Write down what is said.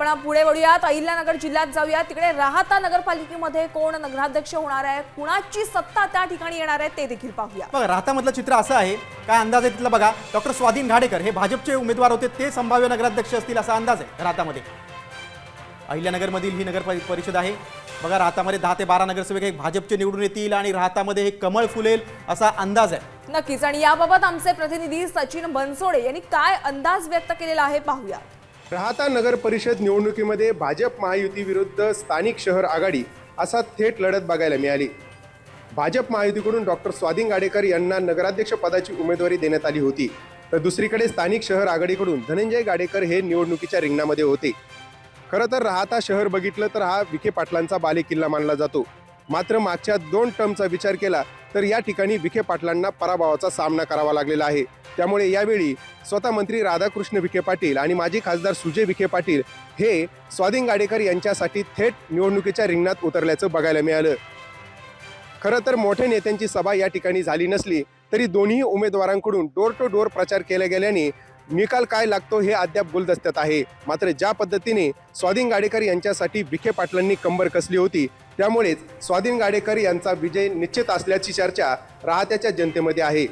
आपण पुढे वळूयात, अहिल्यानगर जिल्ह्यात जाऊया। तिकडे राहाता नगरपालिकेमध्ये कोण नगराध्यक्ष होणार आहे, कुणाची सत्ता त्या ठिकाणी येणार आहे ते देखील पाहूया। बघा राहातामधलं चित्र असं आहे, काय अंदाज आहे तिथला बघा। डॉक्टर स्वाधीन घाडेकर हे भाजपचे उमेदवार होते, ते संभाव्य नगराध्यक्ष असतील असा अंदाज आहे राहातामध्ये। अहिल्यानगरमधील ही नगर परिषद आहे बघा। राहातामध्ये 10 ते 12 नगरसेवक हे भाजपचे निवडून येतील आणि राहातामध्ये हे कमळ फुलेल असा अंदाज आहे। नक्कीच, आणि याबाबत आमचे प्रतिनिधी सचिन बनसोडे यांनी काय अंदाज व्यक्त केलेला आहे पाहूया। राहाता नगर परिषद निवडणुकीमध्ये भाजप महायुती विरुद्ध स्थानिक शहर आघाडी असा थेट लढत बघायला मिळाली। भाजप महायुतीकडून डॉक्टर स्वाधीन घाडेकर यांना नगराध्यक्ष पदाची उमेदवारी देण्यात आली होती, तर दुसरीकडे स्थानिक शहर आघाडीकडून धनंजय गाडेकर हे निवडणुकीच्या रिंगणामध्ये होते। खरं तर राहाता शहर बघितलं तर हा विखे पाटलांचा बालेकिल्ला मानला जातो। मात्र मागच्या 2 टर्मचा विचार केला तर या ठिकाणी विखे पाटलांना पराभवाचा सामना करावा लागलेला आहे। त्यामुळे यावेळी स्वतः मंत्री राधाकृष्ण विखे पाटील आणि माजी खासदार सुजय विखे पाटील हे स्वाधीन गाडेकर यांच्यासाठी थेट निवडणुकीच्या रिंगणात उतरल्याचं बघायला मिळालं। खरं तर मोठ्या नेत्यांची सभा या ठिकाणी झाली नसली तरी दोन्ही उमेदवारांकडून डोर टू डोर प्रचार केला गेल्याने निकाल काय लागतो हे अद्याप गुलदस्त्यात आहे। मात्र ज्या पद्धतीने स्वाधीन गाडेकर यांच्यासाठी विखे पाटलांनी कंबर कसली होती, त्यामुळेच स्वाधीन गाडेकर यांचा विजय निश्चित असल्याची चर्चा राहत्याच्या जनतेमध्ये आहे।